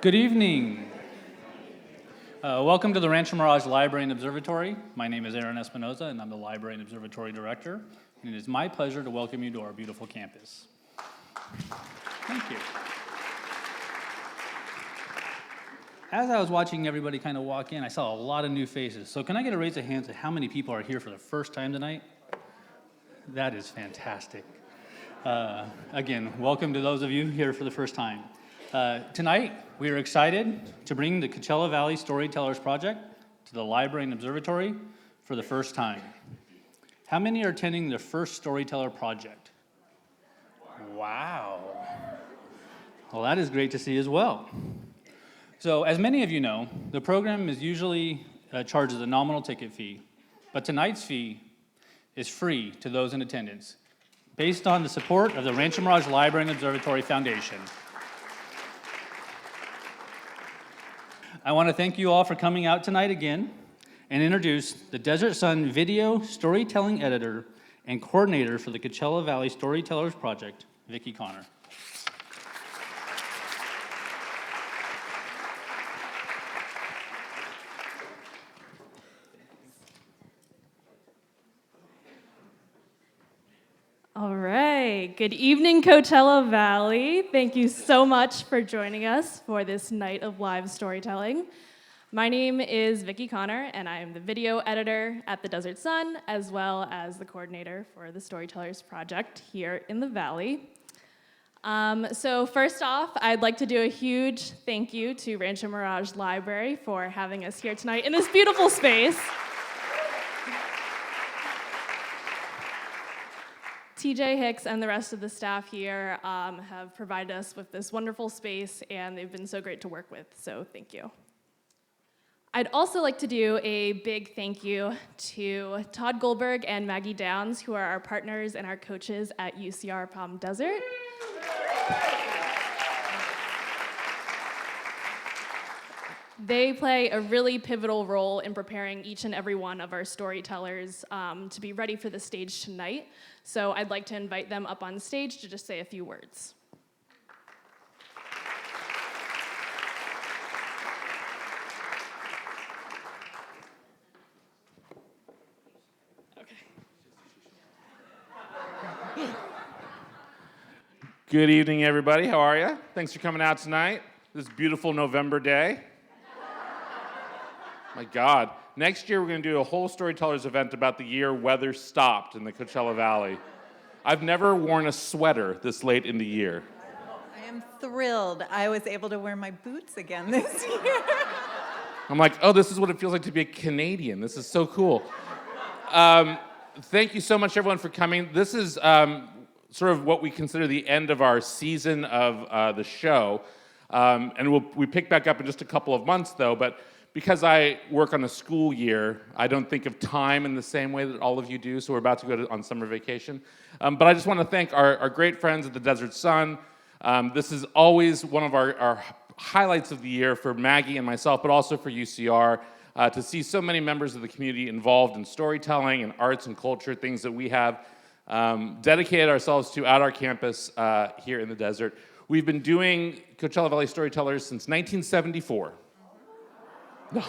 Good evening. Welcome to the Rancho Mirage Library and Observatory. My name is Aaron Espinoza, and I'm the Library and Observatory Director. And it is my pleasure to welcome you to our beautiful campus. Thank you. As I was watching everybody kind of walk in, I saw a lot of new faces. So can I get a raise of hands at how many people are here for the first time tonight? That is fantastic. Again, welcome to those of you here for the first time. Tonight, we are excited to bring the Coachella Valley Storytellers project to the Library and Observatory for the first time. How many are attending the first Storyteller project? Wow. Well, that is great to see as well. So, as many of you know, the program is usually charges a nominal ticket fee, but tonight's fee is free to those in attendance, based on the support of the Rancho Mirage Library and Observatory Foundation. I want to thank you all for coming out tonight again and introduce the Desert Sun video storytelling editor and coordinator for the Coachella Valley Storytellers Project, Vicki Connor. All right. Good evening, Coachella Valley. Thank you so much for joining us for this night of live storytelling. My name is Vicki Connor, and I am the video editor at the Desert Sun, as well as the coordinator for the Storytellers Project here in the Valley. So first off, I'd like to do a huge thank you to Rancho Mirage Library for having us here tonight in this beautiful space. TJ Hicks and the rest of the staff here have provided us with this wonderful space, and they've been so great to work with, so thank you. I'd also like to do a big thank you to Todd Goldberg and Maggie Downs, who are our partners and our coaches at Riverside-Palm Desert. They play a really pivotal role in preparing each and every one of our storytellers to be ready for the stage tonight. So I'd like to invite them up on stage to just say a few words. Good evening, everybody. How are you? Thanks for coming out tonight. This beautiful November day. My God. Next year, we're going to do a whole Storytellers event about the year weather stopped in the Coachella Valley. I've never worn a sweater this late in the year. I am thrilled. I was able to wear my boots again this year. I'm like, oh, this is what it feels like to be a Canadian. This is so cool. Thank you so much, everyone, for coming. This is sort of what we consider the end of our season of the show. And we pick back up in just a couple of months, though. But because I work on a school year, I don't think of time in the same way that all of you do, so we're about to go on summer vacation. But I just want to thank our great friends at the Desert Sun. This is always one of our highlights of the year for Maggie and myself, but also for UCR, to see so many members of the community involved in storytelling and arts and culture, things that we have dedicated ourselves to at our campus here in the desert. We've been doing Coachella Valley Storytellers since 1974. No.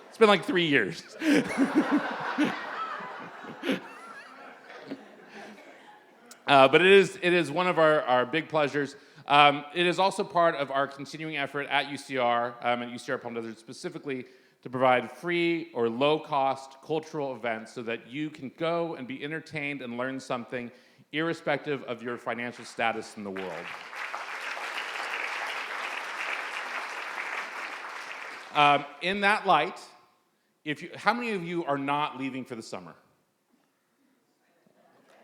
It's been like 3 years. But it is one of our big pleasures. It is also part of our continuing effort at UCR, at UCR-Palm Desert, specifically to provide free or low-cost cultural events so that you can go and be entertained and learn something irrespective of your financial status in the world. In that light, how many of you are not leaving for the summer?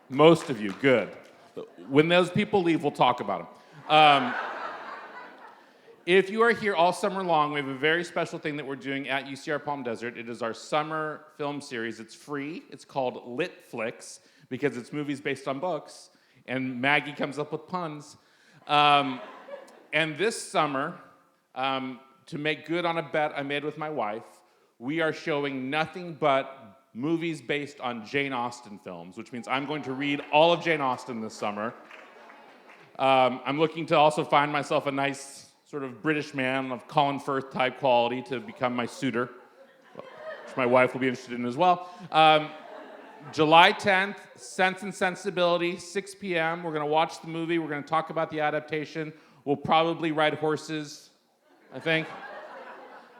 Most of you, good. When those people leave, we'll talk about them. If you are here all summer long, we have a very special thing that we're doing at UCR-Palm Desert. It is our summer film series. It's free. It's called Lit Flicks, because it's movies based on books, and Maggie comes up with puns. And this summer, to make good on a bet I made with my wife, we are showing nothing but movies based on Jane Austen films, which means I'm going to read all of Jane Austen this summer. I'm looking to also find myself a nice sort of British man of Colin Firth type quality to become my suitor, which my wife will be interested in as well. July 10th, Sense and Sensibility, 6 p.m. We're going to watch the movie. We're going to talk about the adaptation. We'll probably ride horses, I think.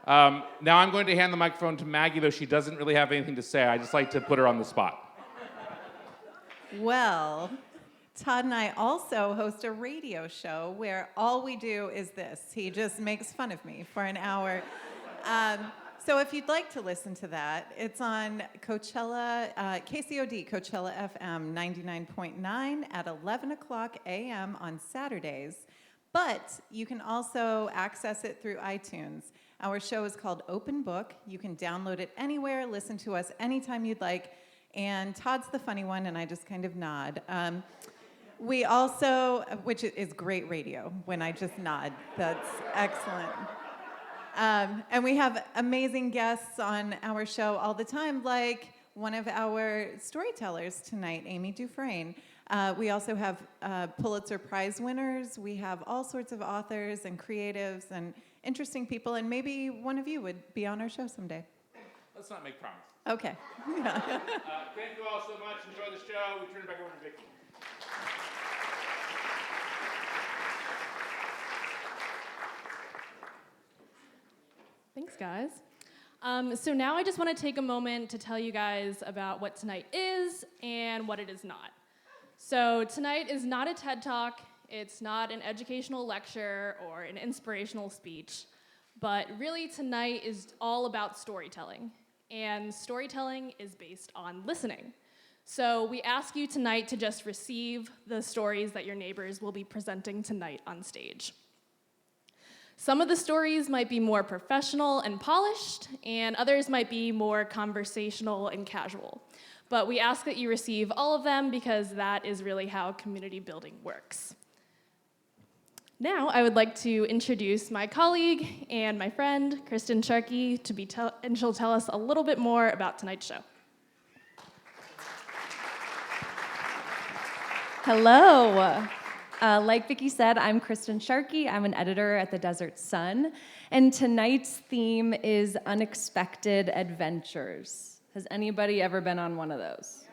Now I'm going to hand the microphone to Maggie, though she doesn't really have anything to say. I just like to put her on the spot. Well, Todd and I also host a radio show where all we do is this. He just makes fun of me for an hour. So if you'd like to listen to that, it's on Coachella, KCOD, Coachella FM 99.9 at 11 o'clock a.m. on Saturdays. But you can also access it through iTunes. Our show is called Open Book. You can download it anywhere, listen to us anytime you'd like. And Todd's the funny one, and I just kind of nod. We also, which is great radio, when I just nod. That's excellent. And we have amazing guests on our show all the time, like one of our storytellers tonight, Amy Dufresne. We also have Pulitzer Prize winners. We have all sorts of authors and creatives and interesting people, and maybe one of you would be on our show someday. Let's not make promises. Okay. Thank you all so much. Enjoy the show. We turn it back over to Vicky. Thanks, guys. So now I just want to take a moment to tell you guys about what tonight is and what it is not. So tonight is not a TED Talk, it's not an educational lecture or an inspirational speech, but really tonight is all about storytelling. And storytelling is based on listening. So we ask you tonight to just receive the stories that your neighbors will be presenting tonight on stage. Some of the stories might be more professional and polished, and others might be more conversational and casual. But we ask that you receive all of them because that is really how community building works. Now, I would like to introduce my colleague and my friend, Kristen Sharkey, and she'll tell us a little bit more about tonight's show. Hello. Like Vicki said, I'm Kristen Sharkey. I'm an editor at the Desert Sun, and tonight's theme is unexpected adventures. Has anybody ever been on one of those?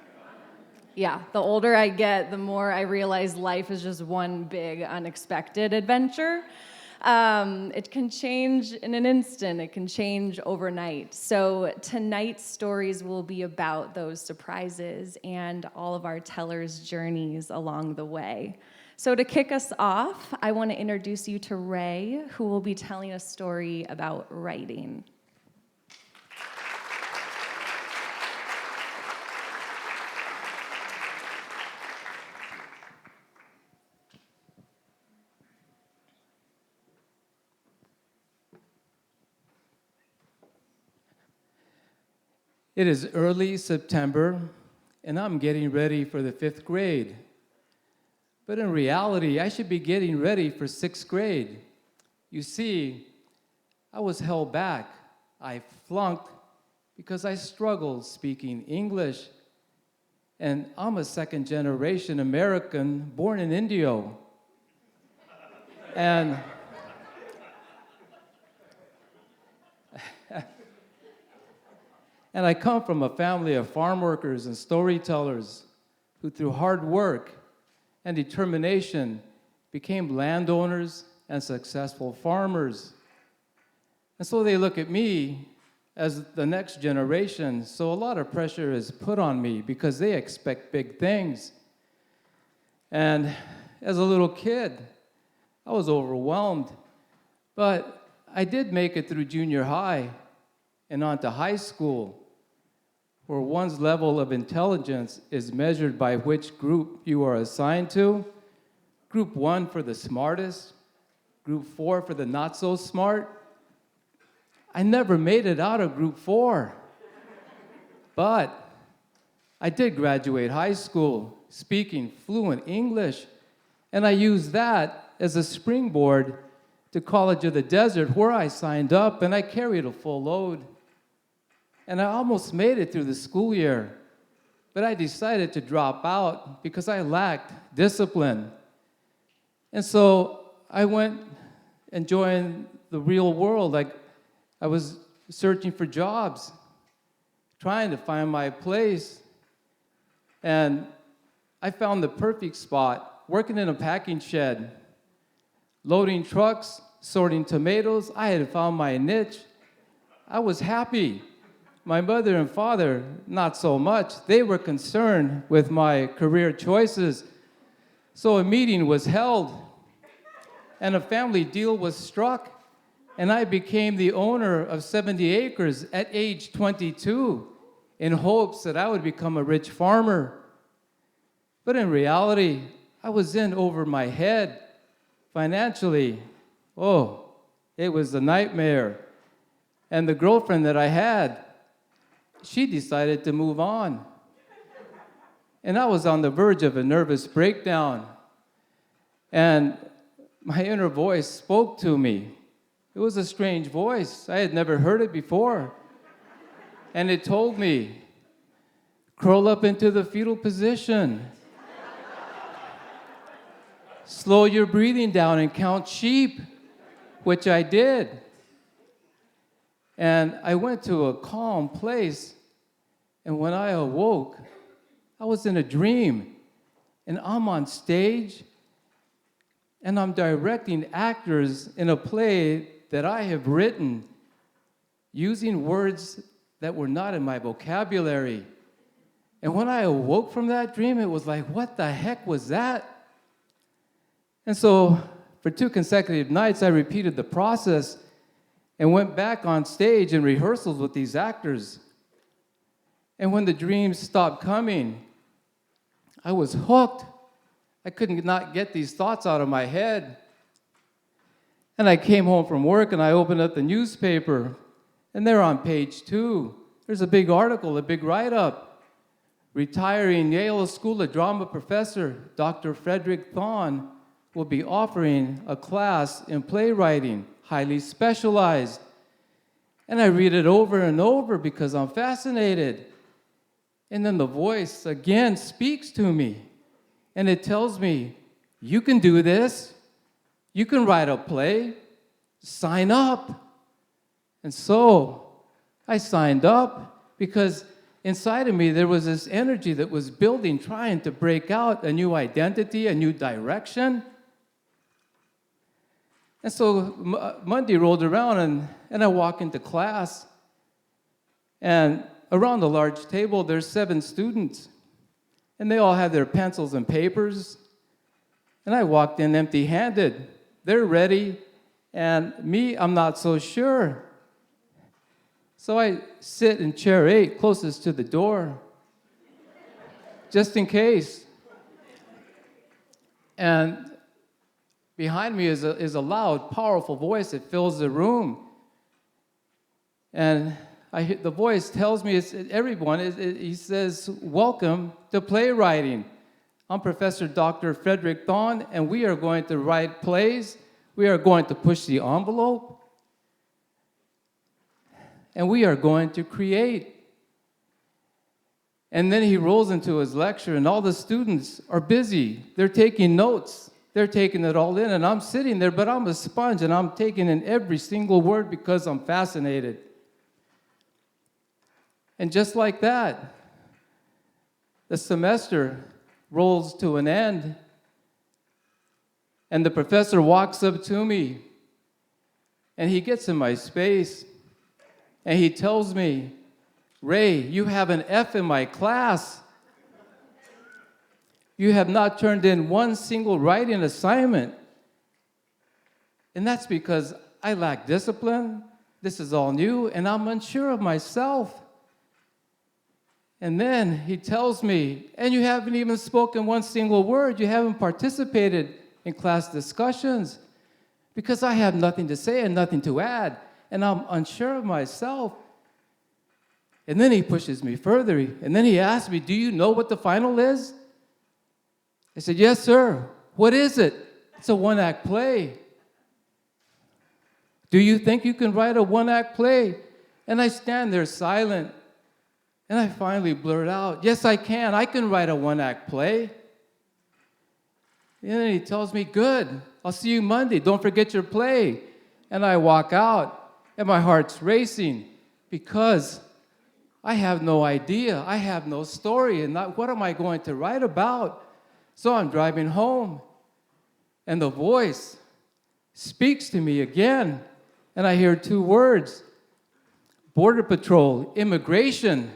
Yeah, the older I get, the more I realize life is just one big unexpected adventure. It can change in an instant. It can change overnight. So tonight's stories will be about those surprises and all of our tellers' journeys along the way. So to kick us off, I want to introduce you to Ray, who will be telling a story about writing. It is early September, and I'm getting ready for the 5th grade. But in reality, I should be getting ready for 6th grade. You see, I was held back. I flunked because I struggled speaking English. And I'm a second-generation American born in India. And I come from a family of farm workers and storytellers who, through hard work and determination, became landowners and successful farmers. And so they look at me as the next generation, so a lot of pressure is put on me because they expect big things. And as a little kid, I was overwhelmed, but I did make it through junior high and on to high school, where one's level of intelligence is measured by which group you are assigned to. Group 1 for the smartest, Group 4 for the not so smart. I never made it out of Group 4. But I did graduate high school speaking fluent English, and I used that as a springboard to College of the Desert, where I signed up, and I carried a full load. and I almost made it through the school year. But I decided to drop out because I lacked discipline. And so I went and joined the real world. Like, I was searching for jobs, trying to find my place. And I found the perfect spot, working in a packing shed, loading trucks, sorting tomatoes. I had found my niche. I was happy. My mother and father, not so much. They were concerned with my career choices. So a meeting was held, and a family deal was struck, and I became the owner of 70 acres at age 22 in hopes that I would become a rich farmer. But in reality, I was in over my head financially. Oh, it was a nightmare. And the girlfriend that I had, she decided to move on. And I was on the verge of a nervous breakdown. And my inner voice spoke to me. It was a strange voice. I had never heard it before. And it told me, curl up into the fetal position. Slow your breathing down and count sheep, which I did. And I went to a calm place, and when I awoke, I was in a dream, and I'm on stage, and I'm directing actors in a play that I have written using words that were not in my vocabulary. And when I awoke from that dream, it was like, what the heck was that? And so for 2 consecutive nights, I repeated the process and went back on stage in rehearsals with these actors. And when the dreams stopped coming, I was hooked. I couldn't not get these thoughts out of my head. And I came home from work and I opened up the newspaper, and there on page 2, there's a big article, a big write-up. Retiring Yale School of Drama professor Dr. Frederick Thon will be offering a class in playwriting, highly specialized. And I read it over and over because I'm fascinated. And then the voice again speaks to me, and it tells me, you can do this. You can write a play. Sign up. And so I signed up because inside of me there was this energy that was building, trying to break out a new identity, a new direction. And so Monday rolled around, and I walk into class, and around the large table, there's 7 students, and they all have their pencils and papers, and I walked in empty-handed. They're ready, and me, I'm not so sure. So I sit in chair 8, closest to the door, just in case. And behind me is a loud, powerful voice that fills the room. And the voice tells me, he says, welcome to playwriting. I'm Professor Dr. Frederick Thon, and we are going to write plays. We are going to push the envelope. And we are going to create. And then he rolls into his lecture, and all the students are busy. They're taking notes. They're taking it all in, and I'm sitting there, but I'm a sponge, and I'm taking in every single word because I'm fascinated. And just like that, the semester rolls to an end, and the professor walks up to me, and he gets in my space, and he tells me, Ray, you have an F in my class. You have not turned in one single writing assignment. And that's because I lack discipline. This is all new, and I'm unsure of myself. And then he tells me, and you haven't even spoken one single word. You haven't participated in class discussions because I have nothing to say and nothing to add, and I'm unsure of myself. And then he pushes me further, and then he asks me, do you know what the final is? I said, yes, sir. What is it? It's a 1-act play. Do you think you can write a 1-act play? And I stand there silent, And I finally blurt out, yes, I can. I can write a one-act play. And then he tells me, good, I'll see you Monday. Don't forget your play. And I walk out, and my heart's racing because I have no idea. I have no story. And what am I going to write about? So I'm driving home, and the voice speaks to me again. And I hear two words, Border Patrol, immigration.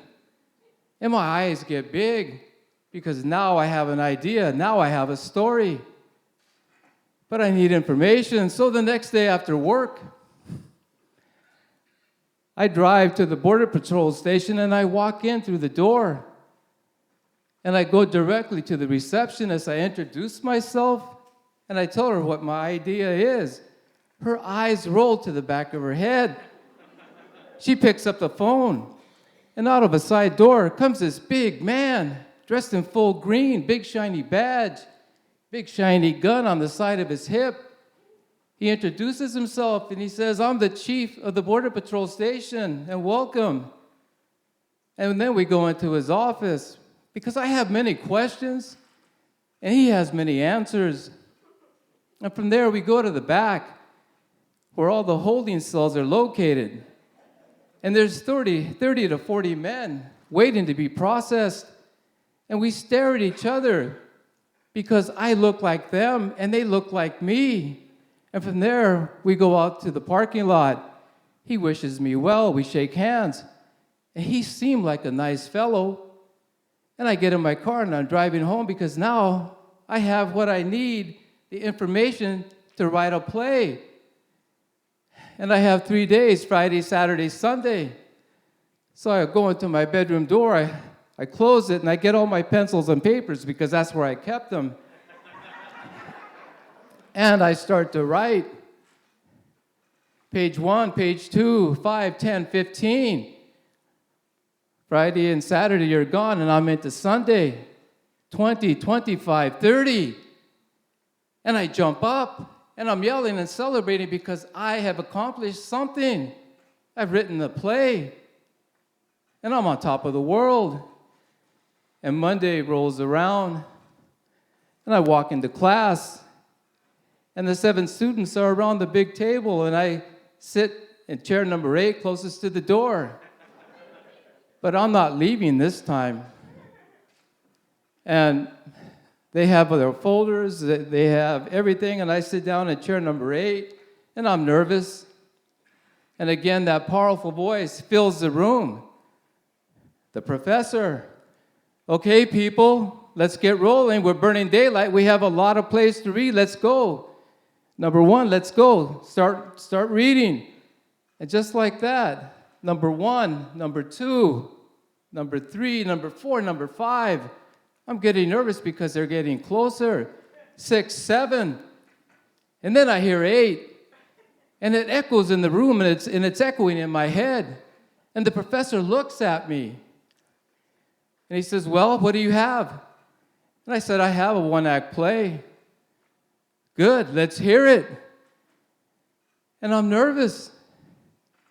And my eyes get big because now I have an idea. Now I have a story. But I need information. So the next day after work, I drive to the Border Patrol station and I walk in through the door. And I go directly to the receptionist. I introduce myself and I tell her what my idea is. Her eyes roll to the back of her head. She picks up the phone. And out of a side door comes this big man, dressed in full green, big shiny badge, big shiny gun on the side of his hip. He introduces himself and he says, I'm the chief of the Border Patrol station, and welcome. And then we go into his office because I have many questions and he has many answers. And from there we go to the back where all the holding cells are located. And there's 30 to 40 men waiting to be processed. And we stare at each other because I look like them and they look like me. And from there, we go out to the parking lot. He wishes me well. We shake hands. And he seemed like a nice fellow. And I get in my car and I'm driving home because now I have what I need, the information to write a play. And I have 3 days, Friday, Saturday, Sunday. So I go into my bedroom door, I close it, and I get all my pencils and papers because that's where I kept them. And I start to write. Page 1, page 2, 5, 10, 15. Friday and Saturday, you're gone, and I'm into Sunday. 20, 25, 30. And I jump up. And I'm yelling and celebrating because I have accomplished something. I've written a play. And I'm on top of the world. And Monday rolls around. And I walk into class. And the 7 students are around the big table. And I sit in chair number 8, closest to the door. But I'm not leaving this time. And they have their folders, they have everything, and I sit down in chair number 8, and I'm nervous. And again, that powerful voice fills the room. The professor, okay, people, let's get rolling. We're burning daylight. We have a lot of plays to read. Let's go. Number 1, let's go. Start reading. And just like that, number 1, number 2, number 3, number 4, number 5. I'm getting nervous because they're getting closer. 6, 7. And then I hear 8. And it echoes in the room, and it's echoing in my head. And the professor looks at me. And he says, well, what do you have? And I said, I have a one-act play. Good, let's hear it. And I'm nervous.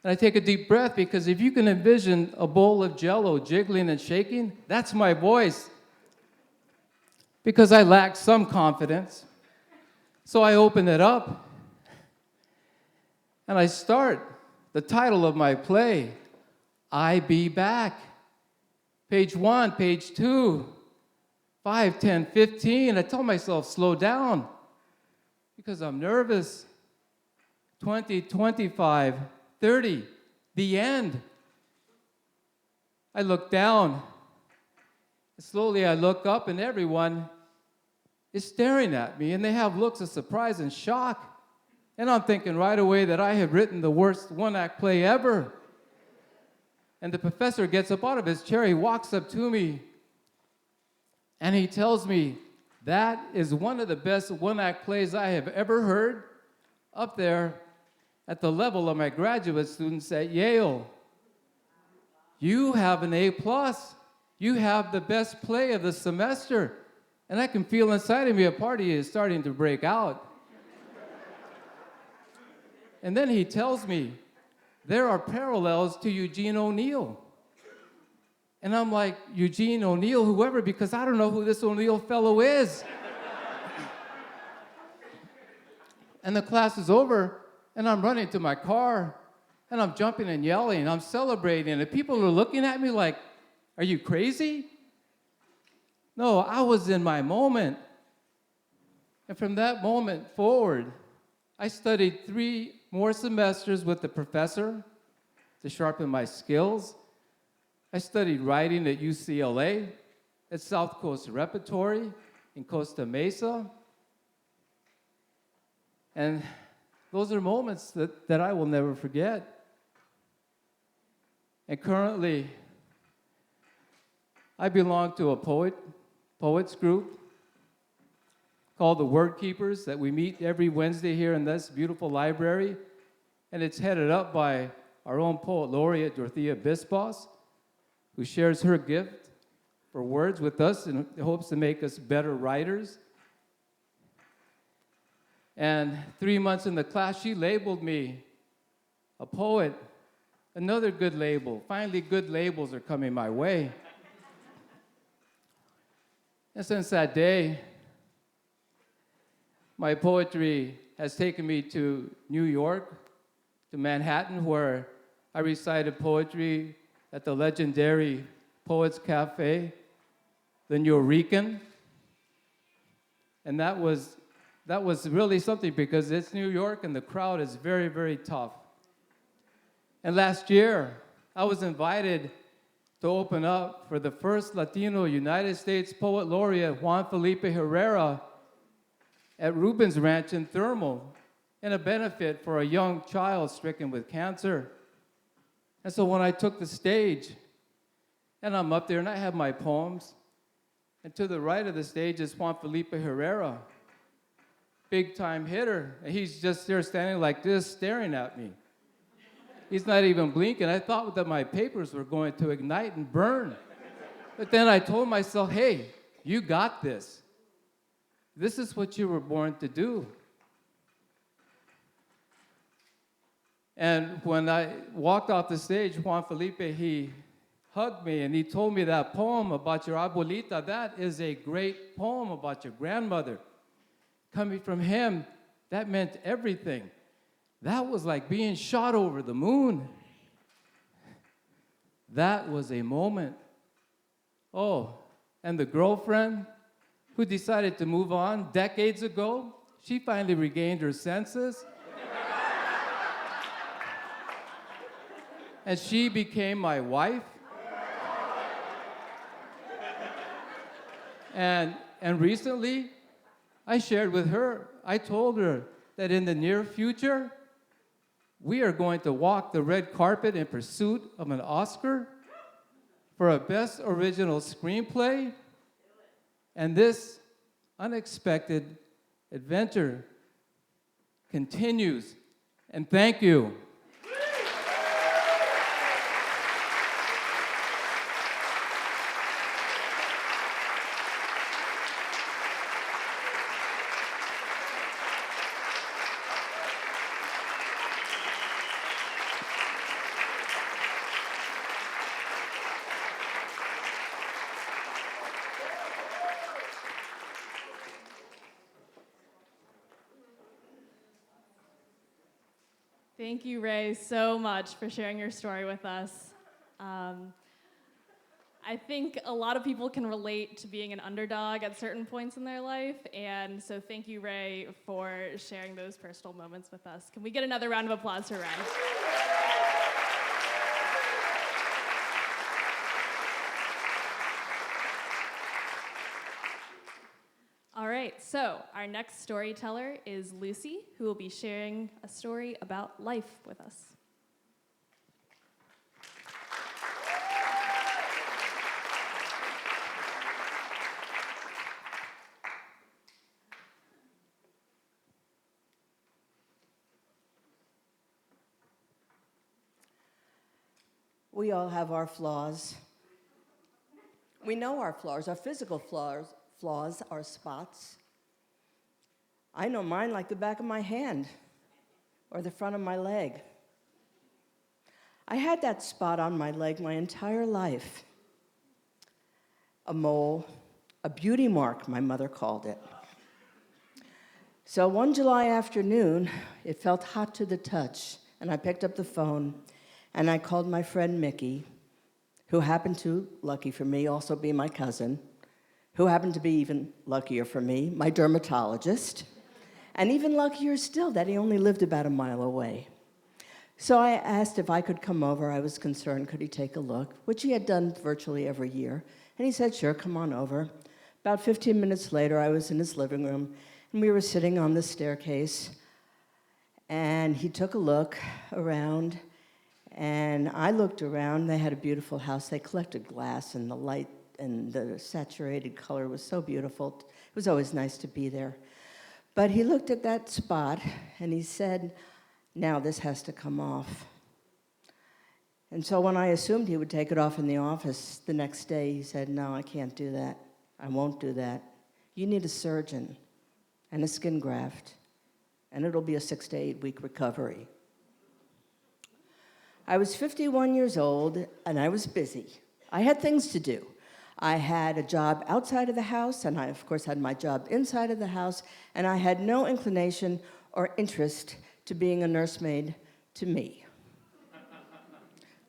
And I take a deep breath because if you can envision a bowl of Jell-O jiggling and shaking, that's my voice. Because I lack some confidence. So I open it up and I start the title of my play, I Be Back. Page 1, page 2, 5, 10, 15. I tell myself, slow down because I'm nervous. 20, 25, 30, the end. I look down. Slowly I look up and everyone is staring at me, and they have looks of surprise and shock. And I'm thinking right away that I have written the worst one-act play ever. And the professor gets up out of his chair, he walks up to me, and he tells me, that is one of the best one-act plays I have ever heard, up there at the level of my graduate students at Yale. You have an A+. You have the best play of the semester. And I can feel inside of me a party is starting to break out. And then he tells me, there are parallels to Eugene O'Neill. And I'm like, Eugene O'Neill, whoever, because I don't know who this O'Neill fellow is. And the class is over, and I'm running to my car, and I'm jumping and yelling, I'm celebrating, and people are looking at me like, are you crazy? No, I was in my moment. And from that moment forward, I studied 3 more semesters with the professor to sharpen my skills. I studied writing at UCLA, at South Coast Repertory in Costa Mesa. And those are moments that I will never forget. And currently, I belong to a poets group called the Word Keepers that we meet every Wednesday here in this beautiful library. And it's headed up by our own poet laureate, Dorothea Bisbos, who shares her gift for words with us in hopes to make us better writers. And 3 months in the class, she labeled me a poet. Another good label. Finally, good labels are coming my way. And since that day, my poetry has taken me to New York, to Manhattan, where I recited poetry at the legendary Poets Cafe, the Nuyorican. And that was really something because it's New York and the crowd is very, very tough. And last year, I was invited to open up for the first Latino United States Poet Laureate, Juan Felipe Herrera, at Rubens Ranch in Thermal, in a benefit for a young child stricken with cancer. And so when I took the stage, and I'm up there and I have my poems, and to the right of the stage is Juan Felipe Herrera, big time hitter, and he's just there standing like this, staring at me. He's not even blinking. I thought that my papers were going to ignite and burn. But then I told myself, hey, you got this. This is what you were born to do. And when I walked off the stage, Juan Felipe, he hugged me and he told me that poem about your abuelita, that is a great poem about your grandmother. Coming from him, that meant everything. That was like being shot over the moon. That was a moment. Oh, and the girlfriend who decided to move on decades ago, she finally regained her senses. And she became my wife. And recently, I shared with her, I told her that in the near future, we are going to walk the red carpet in pursuit of an Oscar for a Best Original Screenplay. And this unexpected adventure continues. And thank you. Thank you, Ray, so much for sharing your story with us. I think a lot of people can relate to being an underdog at certain points in their life, and so thank you, Ray, for sharing those personal moments with us. Can we get another round of applause for Ray? All right, so our next storyteller is Lucy, who will be sharing a story about life with us. We all have our flaws. We know our flaws, our physical flaws, our spots. I know mine like the back of my hand or the front of my leg. I had that spot on my leg my entire life. a mole, a beauty mark, my mother called it. So one July afternoon, it felt hot to the touch, and I picked up the phone, and I called my friend Mickey, who happened to, lucky for me, also be my cousin, who happened to be even luckier for me, my dermatologist, and even luckier still that he only lived about a mile away. So I asked if I could come over. I was concerned, could he take a look, which he had done virtually every year. And he said, sure, come on over. About 15 minutes later, I was in his living room, and we were sitting on the staircase, and he took a look around, and I looked around. They had a beautiful house. They collected glass, and the light and the saturated color was so beautiful. It was always nice to be there. But he looked at that spot, and he said, now this has to come off. And so when I assumed he would take it off in the office the next day, he said, no, I can't do that. I won't do that. You need a surgeon and a skin graft, and it'll be a 6 to 8 week recovery. I was 51 years old, and I was busy. I had things to do. I had a job outside of the house, and I, of course, had my job inside of the house, and I had no inclination or interest to being a nursemaid to me,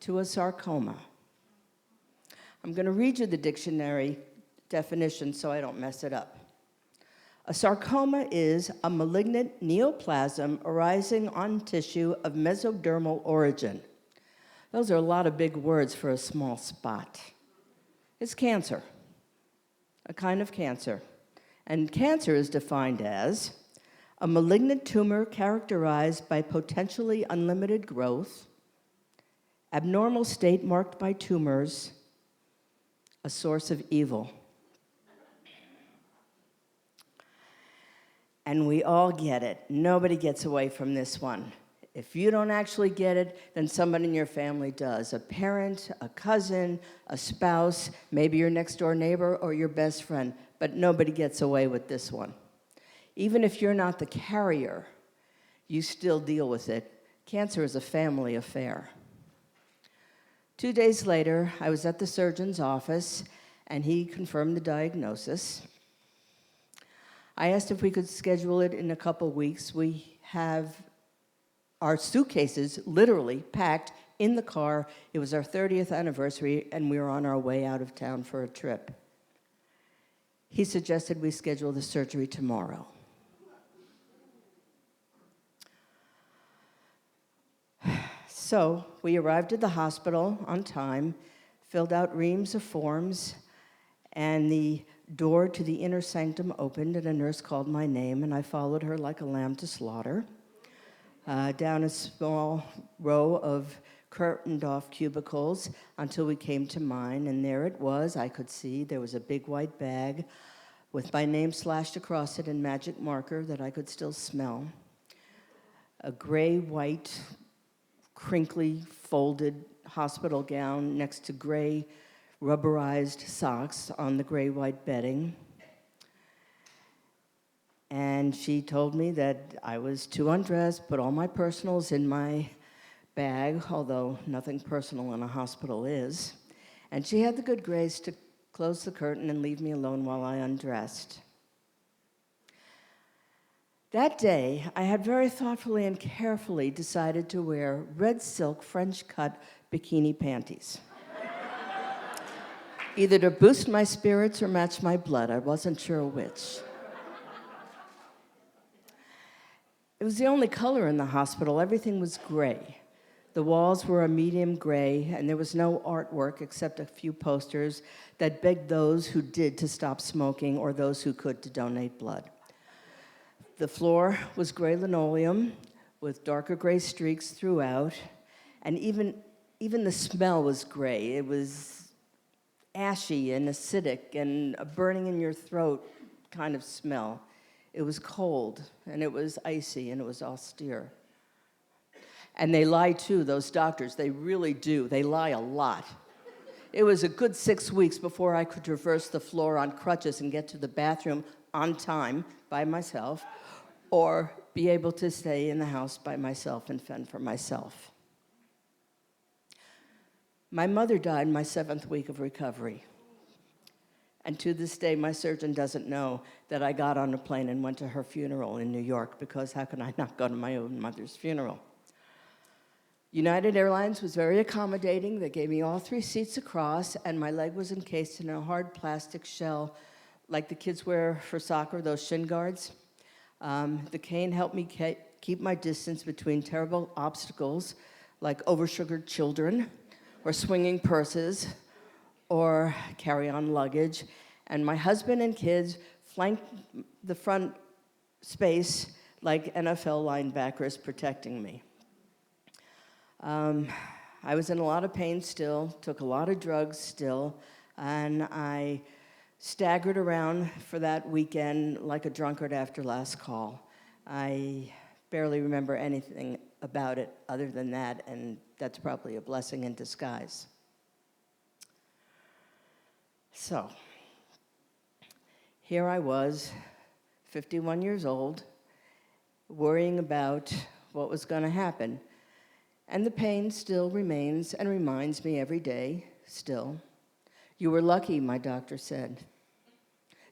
to a sarcoma. I'm going to read you the dictionary definition so I don't mess it up. A sarcoma is a malignant neoplasm arising on tissue of mesodermal origin. Those are a lot of big words for a small spot. It's cancer, a kind of cancer. And cancer is defined as a malignant tumor characterized by potentially unlimited growth, abnormal state marked by tumors, a source of evil. And we all get it. Nobody gets away from this one. If you don't actually get it, then somebody in your family does. A parent, a cousin, a spouse, maybe your next door neighbor or your best friend. But nobody gets away with this one. Even if you're not the carrier, you still deal with it. Cancer is a family affair. 2 days later, I was at the surgeon's office, and he confirmed the diagnosis. I asked if we could schedule it in a couple weeks. We have our suitcases literally packed in the car. It was our 30th anniversary, and we were on our way out of town for a trip. He suggested we schedule the surgery tomorrow. So we arrived at the hospital on time, filled out reams of forms, and the door to the inner sanctum opened, and a nurse called my name, and I followed her like a lamb to slaughter, down a small row of curtained-off cubicles until we came to mine, and there it was. I could see there was a big white bag with my name slashed across it in magic marker that I could still smell, a gray-white, crinkly, folded hospital gown next to gray, rubberized socks on the gray-white bedding. And she told me that I was to undress, put all my personals in my bag, although nothing personal in a hospital is. And she had the good grace to close the curtain and leave me alone while I undressed. That day, I had very thoughtfully and carefully decided to wear red silk French-cut bikini panties. Either to boost my spirits or match my blood. I wasn't sure which. It was the only color in the hospital. Everything was gray. The walls were a medium gray, and there was no artwork except a few posters that begged those who did to stop smoking or those who could to donate blood. The floor was gray linoleum with darker gray streaks throughout, and even the smell was gray. It was ashy and acidic and a burning in your throat kind of smell. It was cold, and it was icy, and it was austere. And they lie too, those doctors. They really do. They lie a lot. It was a good 6 weeks before I could traverse the floor on crutches and get to the bathroom on time by myself, or be able to stay in the house by myself and fend for myself. My mother died my 7th week of recovery. And to this day, my surgeon doesn't know that I got on a plane and went to her funeral in New York, because how can I not go to my own mother's funeral? United Airlines was very accommodating. They gave me all 3 seats across, and my leg was encased in a hard plastic shell like the kids wear for soccer, those shin guards. The cane helped me keep my distance between terrible obstacles like oversugared children or swinging purses or carry-on luggage. And my husband and kids flanked the front space like NFL linebackers protecting me. I was in a lot of pain still, took a lot of drugs still, and I staggered around for that weekend like a drunkard after last call. I barely remember anything about it other than that, and that's probably a blessing in disguise. So, here I was, 51 years old, worrying about what was going to happen. And the pain still remains and reminds me every day, still. You were lucky, my doctor said.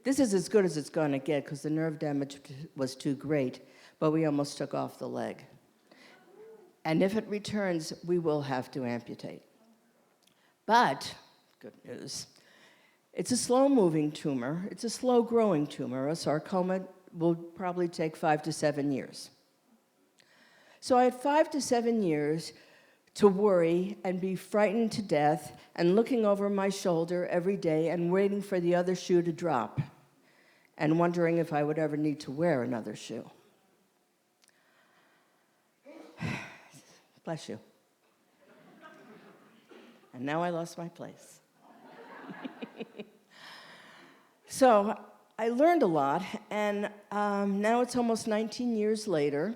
This is as good as it's going to get because the nerve damage was too great, but we almost took off the leg. And if it returns, we will have to amputate. But, good news, it's a slow-moving tumor. It's a slow-growing tumor. A sarcoma will probably take 5 to 7 years. So I had 5 to 7 years to worry and be frightened to death and looking over my shoulder every day and waiting for the other shoe to drop and wondering if I would ever need to wear another shoe. Bless you. And now I lost my place. So I learned a lot, and now it's almost 19 years later.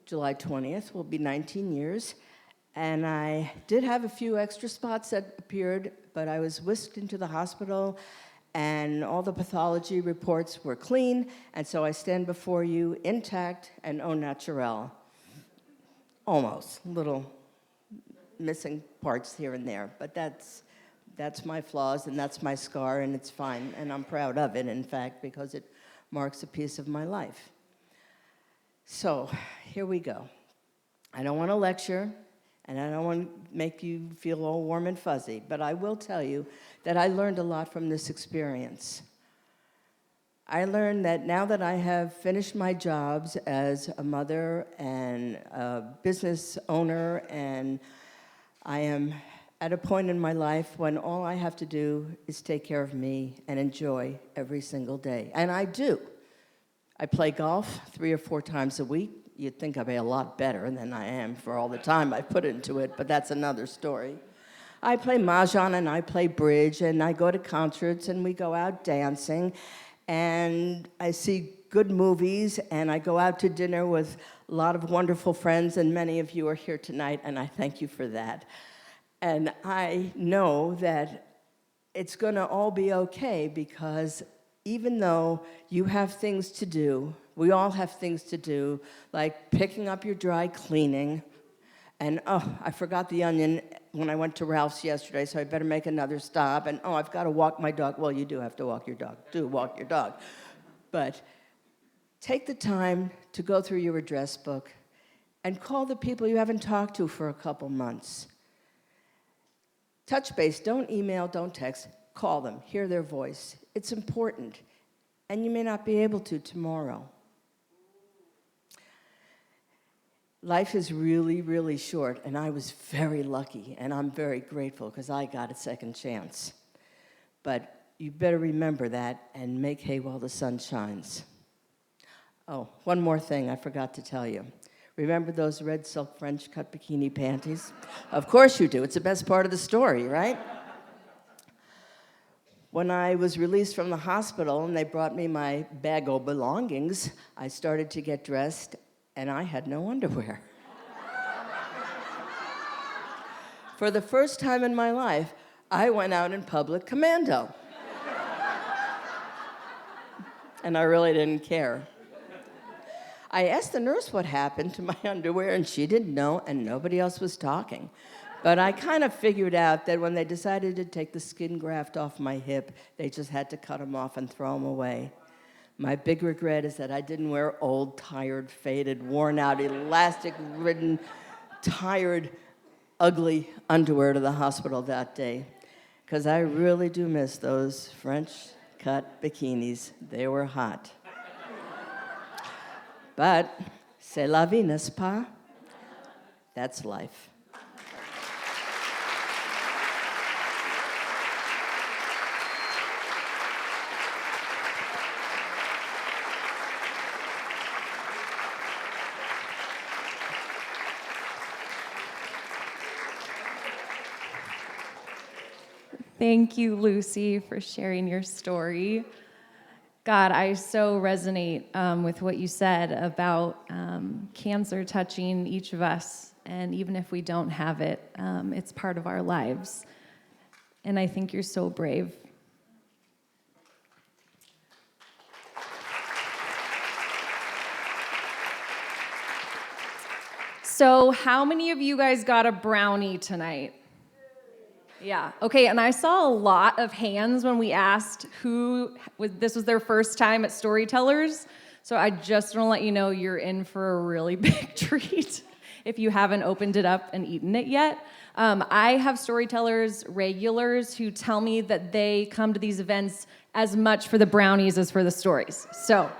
July 20th will be 19 years. And I did have a few extra spots that appeared, but I was whisked into the hospital, and all the pathology reports were clean, and so I stand before you intact and au naturel. Almost. Little missing parts here and there, but that's my flaws, and that's my scar, and it's fine, and I'm proud of it, in fact, because it marks a piece of my life. So, here we go. I don't want to lecture, and I don't want to make you feel all warm and fuzzy, but I will tell you that I learned a lot from this experience. I learned that now that I have finished my jobs as a mother and a business owner, and I am at a point in my life when all I have to do is take care of me and enjoy every single day. And I do. I play golf 3 or 4 times a week. You'd think I'd be a lot better than I am for all the time I put into it, but that's another story. I play mahjong and I play bridge, and I go to concerts and we go out dancing, and I see good movies, and I go out to dinner with a lot of wonderful friends, and many of you are here tonight, and I thank you for that. And I know that it's going to all be okay, because even though you have things to do, we all have things to do, like picking up your dry cleaning. And, I forgot the onion when I went to Ralph's yesterday, so I better make another stop. And, I've got to walk my dog. Well, you do have to walk your dog. Do walk your dog. But take the time to go through your address book and call the people you haven't talked to for a couple months. Touch base. Don't email, don't text. Call them. Hear their voice. It's important. And you may not be able to tomorrow. Life is really, really short, and I was very lucky, and I'm very grateful because I got a second chance. But you better remember that and make hay while the sun shines. Oh, one more thing I forgot to tell you. Remember those red silk French cut bikini panties? Of course you do. It's the best part of the story, right? When I was released from the hospital and they brought me my bag of belongings, I started to get dressed, and I had no underwear. For the first time in my life, I went out in public commando. And I really didn't care. I asked the nurse what happened to my underwear, and she didn't know, and nobody else was talking. But I kind of figured out that when they decided to take the skin graft off my hip, they just had to cut them off and throw them away. My big regret is that I didn't wear old, tired, faded, worn out, elastic-ridden, tired, ugly underwear to the hospital that day. Because I really do miss those French-cut bikinis. They were hot. But c'est la vie, n'est-ce pas? That's life. Thank you, Lucy, for sharing your story. God, I so resonate with what you said about cancer touching each of us. And even if we don't have it, it's part of our lives. And I think you're so brave. So, how many of you guys got a brownie tonight? Yeah, okay, and I saw a lot of hands when we asked this was their first time at Storytellers, so I just want to let you know you're in for a really big treat if you haven't opened it up and eaten it yet. I have Storytellers regulars who tell me that they come to these events as much for the brownies as for the stories, so...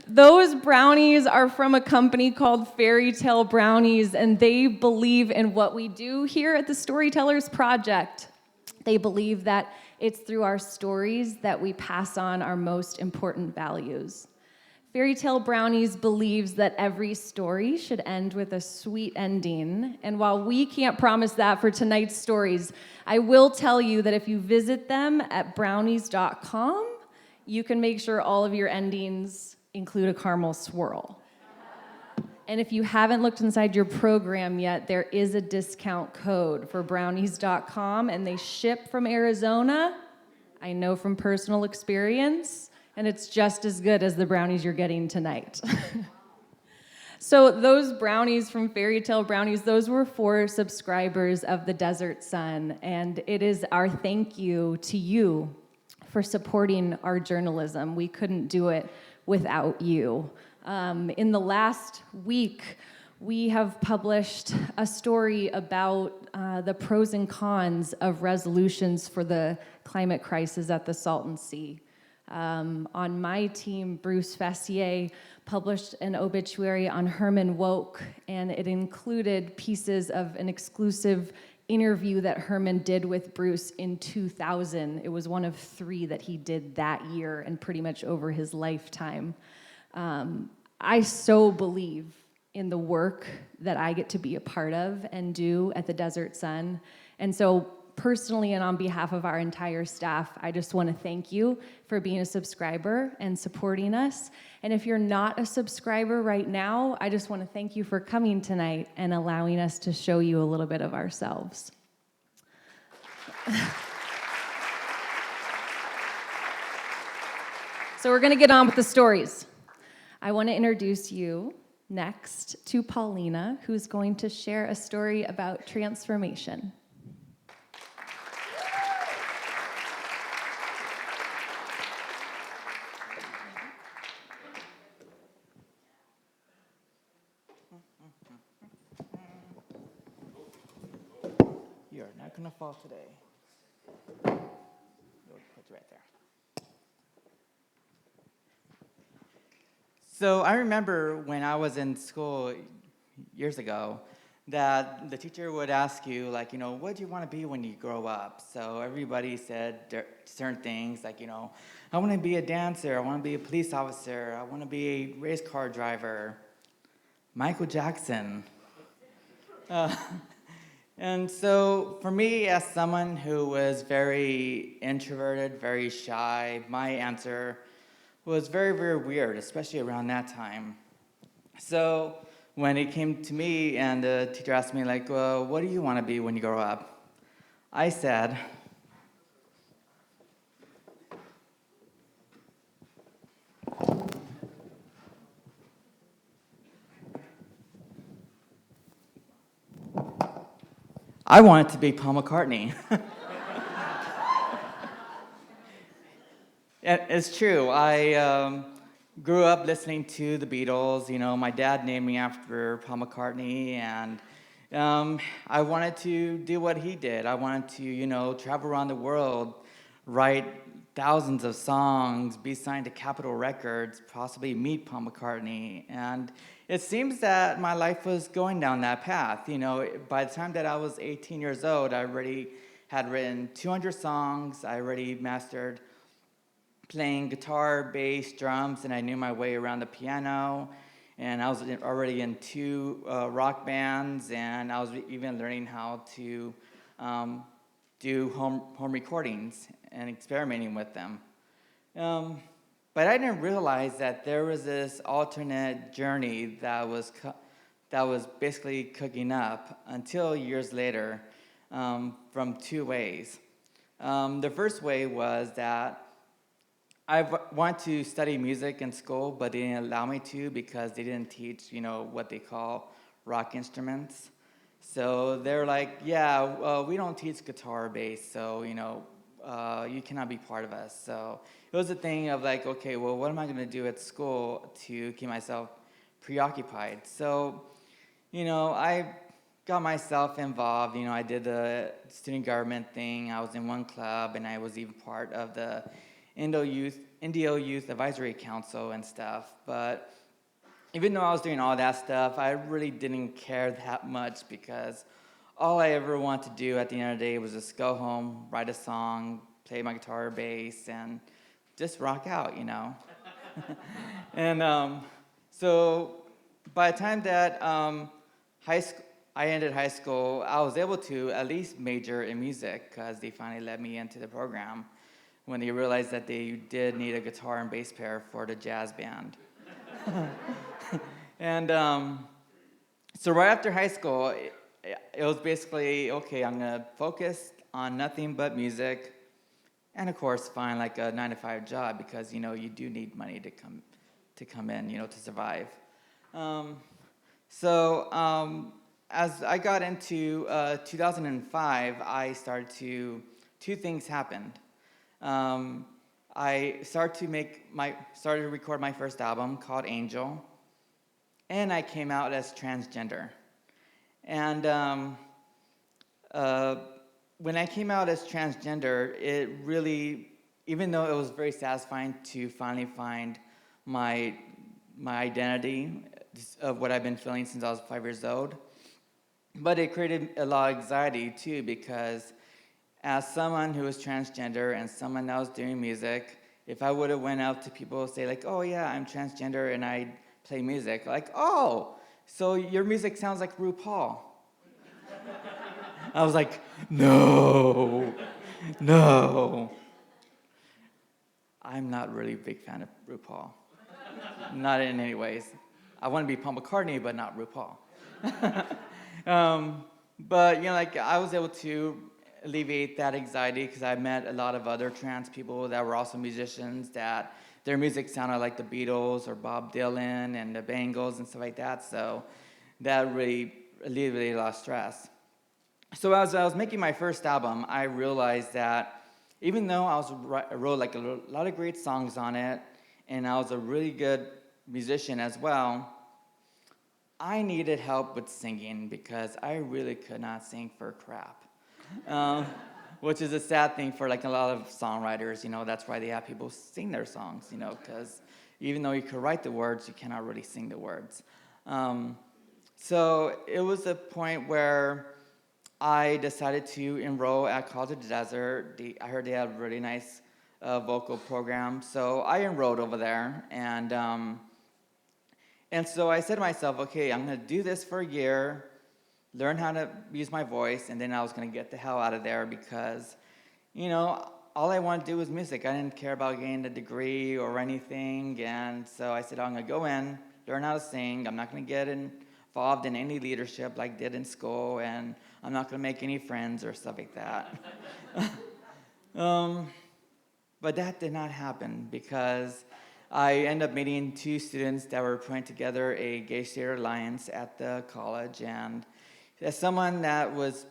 Those brownies are from a company called Fairy Tale Brownies, and they believe in what we do here at the Storytellers Project. They believe that it's through our stories that we pass on our most important values. Fairy Tale Brownies believes that every story should end with a sweet ending, and while we can't promise that for tonight's stories, I will tell you that if you visit them at brownies.com, you can make sure all of your endings include a caramel swirl. And if you haven't looked inside your program yet, there is a discount code for brownies.com, and they ship from Arizona. I know from personal experience, and it's just as good as the brownies you're getting tonight. So those brownies from Fairy Tale Brownies, those were for subscribers of the Desert Sun, and it is our thank you to you for supporting our journalism. We couldn't do it without you. In the last week, we have published a story about the pros and cons of resolutions for the climate crisis at the Salton Sea. On my team, Bruce Fessier published an obituary on Herman Wouk, and it included pieces of an exclusive interview that Herman did with Bruce in 2000. It was one of 3 that he did that year and pretty much over his lifetime. I so believe in the work that I get to be a part of and do at the Desert Sun. And so personally and on behalf of our entire staff, I just want to thank you for being a subscriber and supporting us. And if you're not a subscriber right now, I just want to thank you for coming tonight and allowing us to show you a little bit of ourselves. So we're going to get on with the stories. I want to introduce you next to Paulina, who's going to share a story about transformation. You're not gonna fall today. You'll put it right there. So I remember when I was in school years ago that the teacher would ask you, like, what do you want to be when you grow up? So everybody said certain things, like, I want to be a dancer, I want to be a police officer, I want to be a race car driver, Michael Jackson. And so for me, as someone who was very introverted, very shy, my answer was very, very weird, especially around that time. So when it came to me and the teacher asked me, like, well, what do you want to be when you grow up? I said, I wanted to be Paul McCartney. It's true. I grew up listening to the Beatles. You know, my dad named me after Paul McCartney, and I wanted to do what he did. I wanted to, travel around the world, write thousands of songs, be signed to Capitol Records, possibly meet Paul McCartney. And it seems that my life was going down that path. You know, by the time that I was 18 years old, I already had written 200 songs. I already mastered playing guitar, bass, drums, and I knew my way around the piano. And I was already in 2 rock bands, and I was even learning how to do home recordings and experimenting with them. But I didn't realize that there was this alternate journey that was basically cooking up until years later, from 2 ways. The first way was that I wanted to study music in school, but they didn't allow me to because they didn't teach, what they call rock instruments. So they're like, yeah, we don't teach guitar or bass, so, you cannot be part of us. So it was a thing of like, okay, well, what am I going to do at school to keep myself preoccupied? So, I got myself involved. I did the student government thing. I was in one club, and I was even part of the Indio Youth Advisory Council and stuff. But even though I was doing all that stuff, I really didn't care that much because all I ever wanted to do at the end of the day was just go home, write a song, play my guitar or bass, and just rock out, And so by the time that I ended high school, I was able to at least major in music because they finally let me into the program when they realized that they did need a guitar and bass player for the jazz band. And so right after high school, it was basically, okay, I'm going to focus on nothing but music and, of course, find like a 9-to-5 job because, you do need money to come in, to survive. As I got into 2005, I started to, 2 things happened. I started to record my first album called Angel, and I came out as transgender. And when I came out as transgender, it really, even though it was very satisfying to finally find my identity of what I've been feeling since I was 5 years old, but it created a lot of anxiety too because as someone who was transgender and someone that was doing music, if I would have went out to people and say like, oh yeah, I'm transgender and I play music, like, oh, so your music sounds like RuPaul. I was like, no. I'm not really a big fan of RuPaul. Not in any ways. I want to be Paul McCartney, but not RuPaul. But, I was able to alleviate that anxiety because I met a lot of other trans people that were also musicians that their music sounded like the Beatles or Bob Dylan and the Bangles and stuff like that. So that really alleviated a lot of stress. So as I was making my first album, I realized that even though I wrote like a lot of great songs on it, and I was a really good musician as well, I needed help with singing because I really could not sing for crap. Which is a sad thing for like a lot of songwriters, that's why they have people sing their songs, because even though you could write the words, you cannot really sing the words. So it was a point where I decided to enroll at College of the Desert. I heard they had a really nice vocal program, so I enrolled over there, and so I said to myself, okay, I'm going to do this for a year, learn how to use my voice, and then I was going to get the hell out of there because, all I wanted to do was music. I didn't care about getting a degree or anything, and so I said, I'm going to go in, learn how to sing. I'm not going to get involved in any leadership like I did in school, and I'm not going to make any friends or stuff like that. But that did not happen because I ended up meeting 2 students that were putting together a Gay Theater Alliance at the college, and as someone that was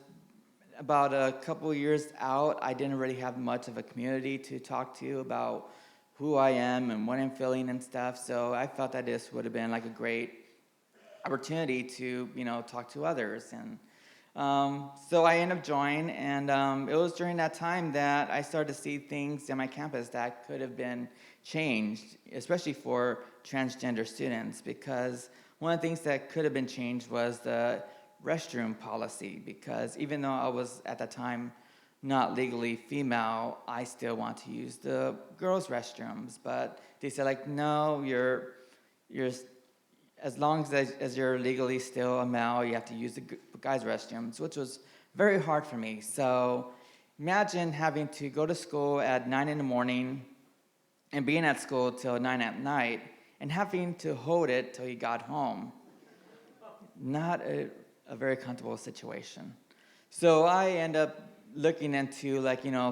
about a couple years out, I didn't really have much of a community to talk to about who I am and what I'm feeling and stuff. So I felt that this would have been like a great opportunity to, talk to others. And so I ended up joining, and it was during that time that I started to see things on my campus that could have been changed, especially for transgender students, because one of the things that could have been changed was the restroom policy, because even though I was at that time not legally female, I still want to use the girls' restrooms. But they said, like, no, you're as long as you're legally still a male, you have to use the guys' restrooms, which was very hard for me. So imagine having to go to school at 9 in the morning and being at school till 9 at night and having to hold it till you got home. Not a very comfortable situation. So I end up looking into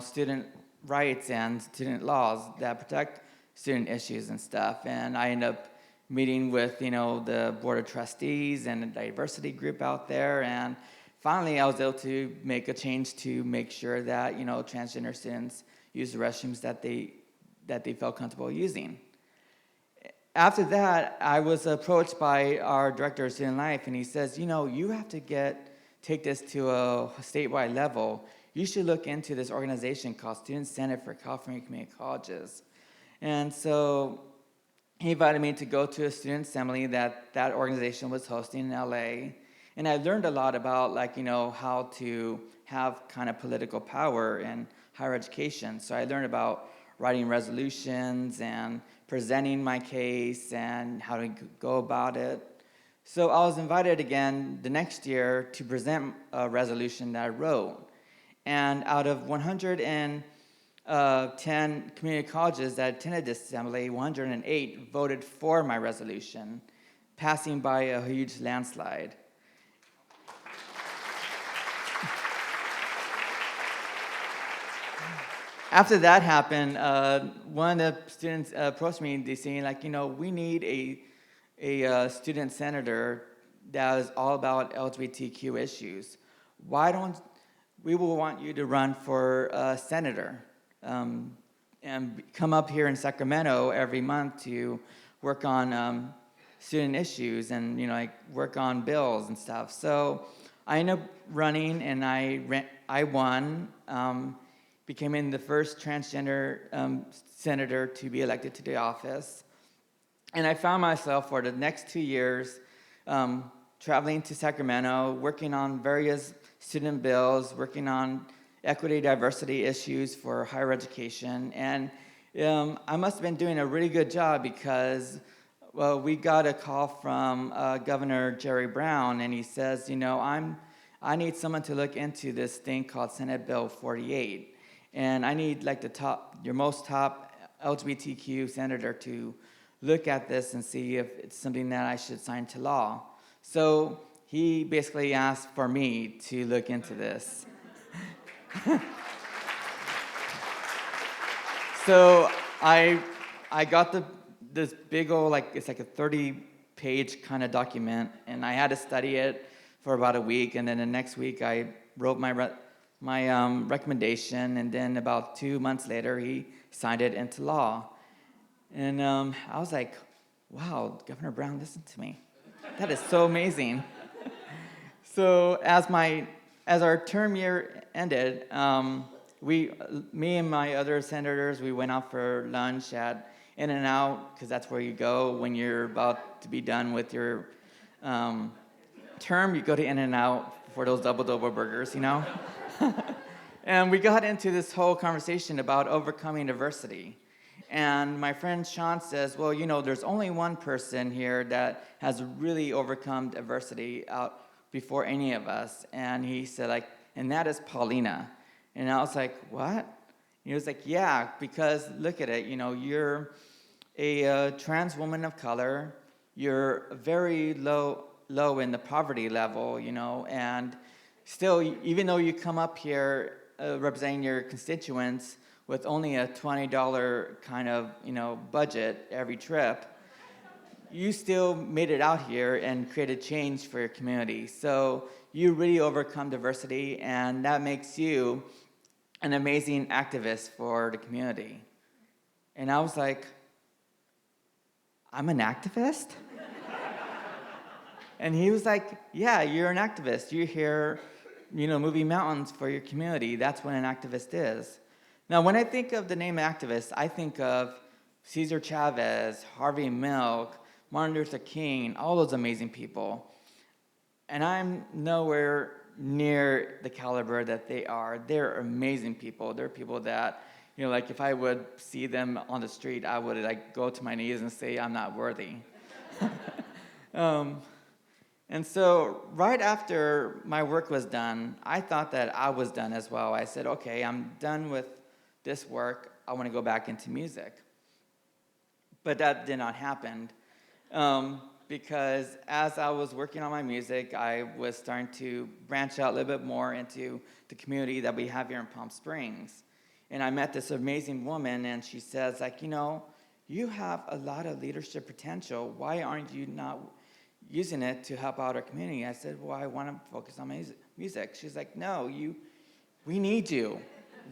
student rights and student laws that protect student issues and stuff. And I end up meeting with the board of trustees and a diversity group out there, and finally I was able to make a change to make sure that transgender students use the restrooms that they felt comfortable using. After that, I was approached by our director of student life, and he says, you have to take this to a statewide level. You should look into this organization called Student Senate for California Community Colleges. And so he invited me to go to a student assembly that organization was hosting in LA. And I learned a lot about how to have kind of political power in higher education. So I learned about writing resolutions and presenting my case and how to go about it. So I was invited again the next year to present a resolution that I wrote. And out of 110 community colleges that attended this assembly, 108 voted for my resolution, passing by a huge landslide. After that happened, one of the students approached me, they saying, we need a student senator that is all about LGBTQ issues. We will want you to run for senator and come up here in Sacramento every month to work on student issues and work on bills and stuff. So I ended up running, and I won, becoming the first transgender senator to be elected to the office. And I found myself for the next 2 years traveling to Sacramento, working on various student bills, working on equity, diversity issues for higher education. And I must have been doing a really good job because we got a call from Governor Jerry Brown, and he says, I need someone to look into this thing called Senate Bill 48. And I need your most top LGBTQ senator to look at this and see if it's something that I should sign to law. So he basically asked for me to look into this. So I got this big old, it's like a 30-page kind of document, and I had to study it for about a week, and then the next week I wrote my recommendation, and then about 2 months later he signed it into law. And I was like, wow, Governor Brown listened to me. That is so amazing. So as our term year ended, me and my other senators, we went out for lunch at In-N-Out, because that's where you go when you're about to be done with your term. You go to In-N-Out for those double burgers, And we got into this whole conversation about overcoming diversity. And my friend Sean says, well, there's only one person here that has really overcome diversity out before any of us. And he said, and that is Paulina. And I was like, what? And he was like, yeah, because look at it. You're a trans woman of color. You're very low in the poverty level, and still, even though you come up here representing your constituents with only a $20 kind of, budget every trip, you still made it out here and created change for your community. So you really overcome diversity, and that makes you an amazing activist for the community. And I was like, I'm an activist? And he was like, yeah, you're an activist. You're here, moving mountains for your community. That's what an activist is. Now, when I think of the name activist, I think of Cesar Chavez, Harvey Milk, Martin Luther King, all those amazing people. And I'm nowhere near the caliber that they are. They're amazing people. They're people that, like if I would see them on the street, I would go to my knees and say, I'm not worthy. And so right after my work was done, I thought that I was done as well. I said, okay, I'm done with this work. I want to go back into music. But that did not happen because as I was working on my music, I was starting to branch out a little bit more into the community that we have here in Palm Springs. And I met this amazing woman, and she says, you have a lot of leadership potential. Why aren't you not using it to help out our community? I said, well, I want to focus on my music. She's like, no, we need you.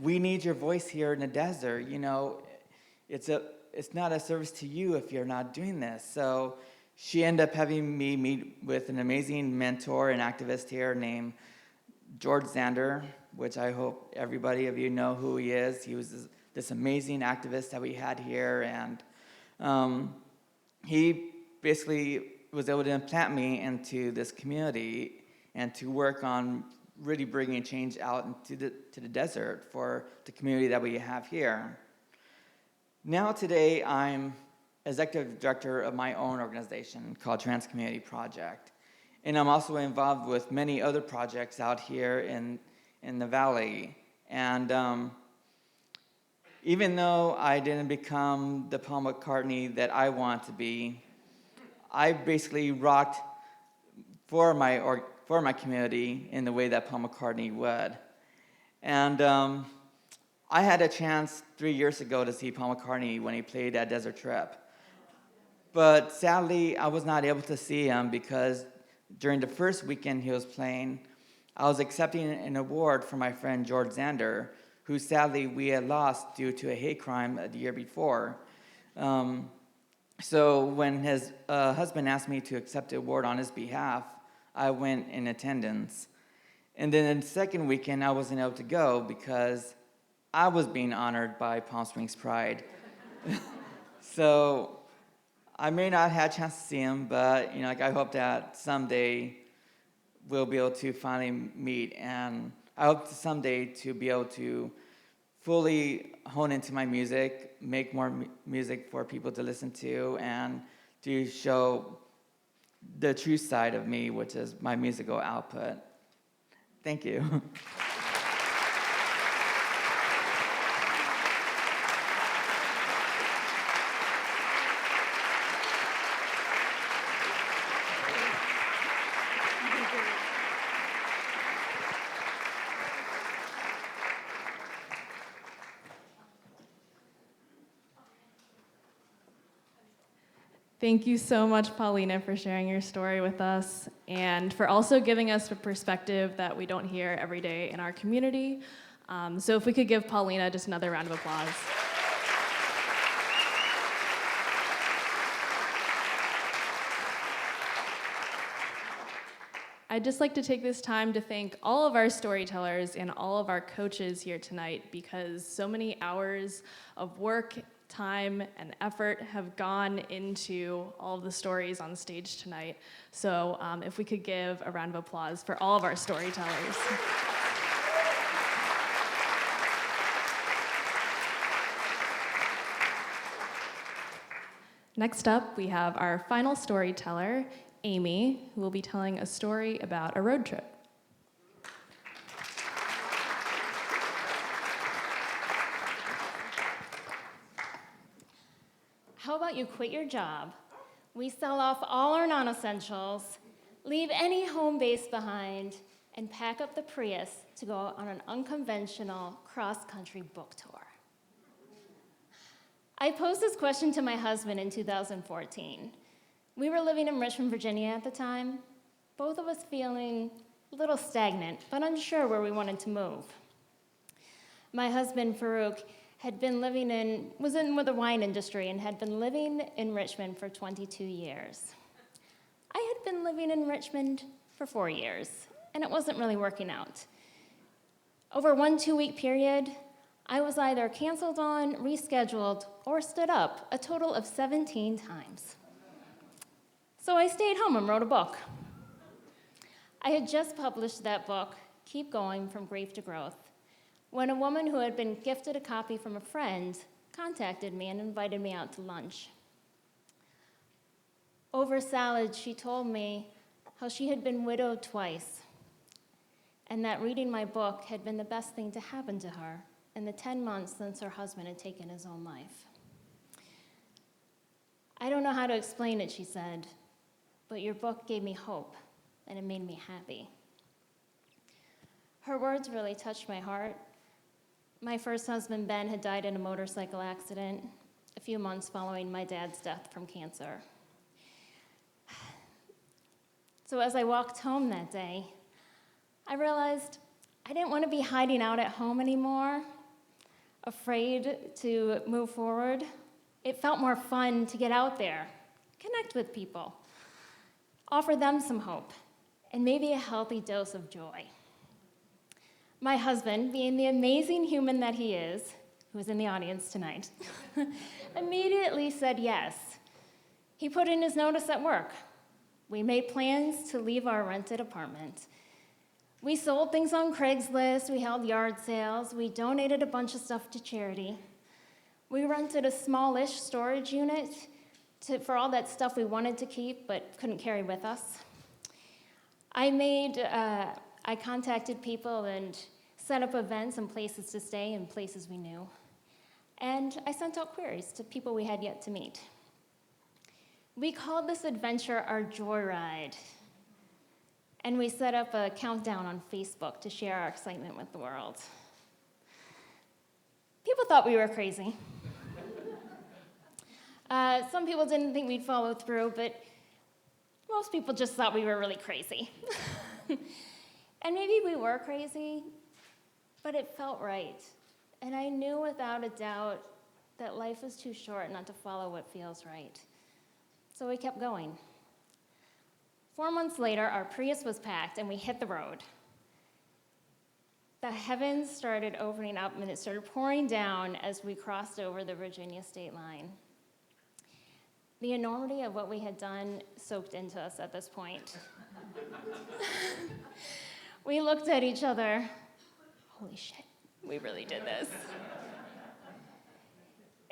We need your voice here in the desert. It's not a service to you if you're not doing this. So she ended up having me meet with an amazing mentor and activist here named George Zander, which I hope everybody of you know who he is. He was this amazing activist that we had here, and he basically was able to implant me into this community and to work on really bringing change out into the desert for the community that we have here. Now today, I'm executive director of my own organization called Trans Community Project. And I'm also involved with many other projects out here in the valley. And even though I didn't become the Paul McCartney that I want to be, I basically rocked for my community in the way that Paul McCartney would. And I had a chance 3 years ago to see Paul McCartney when he played at Desert Trip. But sadly, I was not able to see him because during the first weekend he was playing, I was accepting an award from my friend George Zander, who sadly we had lost due to a hate crime the year before. So when his husband asked me to accept the award on his behalf, I went in attendance. And then the second weekend, I wasn't able to go because I was being honored by Palm Springs Pride. So I may not have a chance to see him, but I hope that someday we'll be able to finally meet. And I hope someday to be able to fully hone into my music, make more music for people to listen to, and to show the true side of me, which is my musical output. Thank you. Thank you so much, Paulina, for sharing your story with us and for also giving us a perspective that we don't hear every day in our community. So if we could give Paulina just another round of applause. I'd just like to take this time to thank all of our storytellers and all of our coaches here tonight because so many hours of work, time, and effort have gone into all of the stories on stage tonight. So if we could give a round of applause for all of our storytellers. Next up, we have our final storyteller, Amy, who will be telling a story about a road trip. How about you quit your job? We sell off all our non-essentials, leave any home base behind, and pack up the Prius to go on an unconventional cross-country book tour. I posed this question to my husband in 2014. We were living in Richmond, Virginia at the time, both of us feeling a little stagnant, but unsure where we wanted to move. My husband, Farouk, was in with the wine industry and had been living in Richmond for 22 years. I had been living in Richmond for 4 years, and it wasn't really working out. Over one 2-week period, I was either canceled on, rescheduled, or stood up a total of 17 times. So I stayed home and wrote a book. I had just published that book, Keep Going From Grief to Growth, when a woman who had been gifted a copy from a friend contacted me and invited me out to lunch. Over salad, she told me how she had been widowed twice, and that reading my book had been the best thing to happen to her in the 10 months since her husband had taken his own life. I don't know how to explain it, she said, but your book gave me hope, and it made me happy. Her words really touched my heart. My first husband, Ben, had died in a motorcycle accident a few months following my dad's death from cancer. So as I walked home that day, I realized I didn't want to be hiding out at home anymore, afraid to move forward. It felt more fun to get out there, connect with people, offer them some hope, and maybe a healthy dose of joy. My husband, being the amazing human that he is, who is in the audience tonight, immediately said yes. He put in his notice at work. We made plans to leave our rented apartment. We sold things on Craigslist, we held yard sales, we donated a bunch of stuff to charity. We rented a smallish storage unit for all that stuff we wanted to keep but couldn't carry with us. I contacted people and set up events and places to stay and places we knew. And I sent out queries to people we had yet to meet. We called this adventure our Joyride. And we set up a countdown on Facebook to share our excitement with the world. People thought we were crazy. Some people didn't think we'd follow through, but most people just thought we were really crazy. And maybe we were crazy, but it felt right. And I knew without a doubt that life is too short not to follow what feels right. So we kept going. 4 months later, our Prius was packed and we hit the road. The heavens started opening up and it started pouring down as we crossed over the Virginia state line. The enormity of what we had done soaked into us at this point. We looked at each other. Holy shit, we really did this.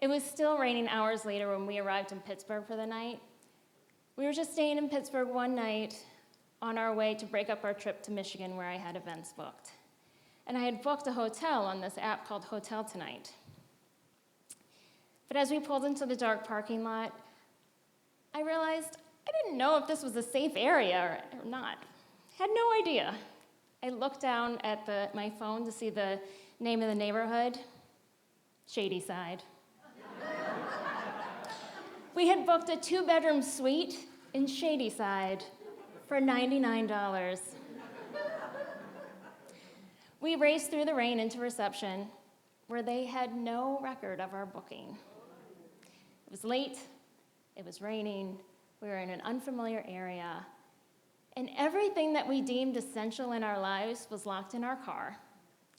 It was still raining hours later when we arrived in Pittsburgh for the night. We were just staying in Pittsburgh one night on our way to break up our trip to Michigan where I had events booked. And I had booked a hotel on this app called Hotel Tonight. But as we pulled into the dark parking lot, I realized I didn't know if this was a safe area or not. I had no idea. I looked down at my phone to see the name of the neighborhood, Shadyside. We had booked a 2-bedroom suite in Shadyside for $99. We raced through the rain into reception, where they had no record of our booking. It was late, it was raining, we were in an unfamiliar area, and everything that we deemed essential in our lives was locked in our car,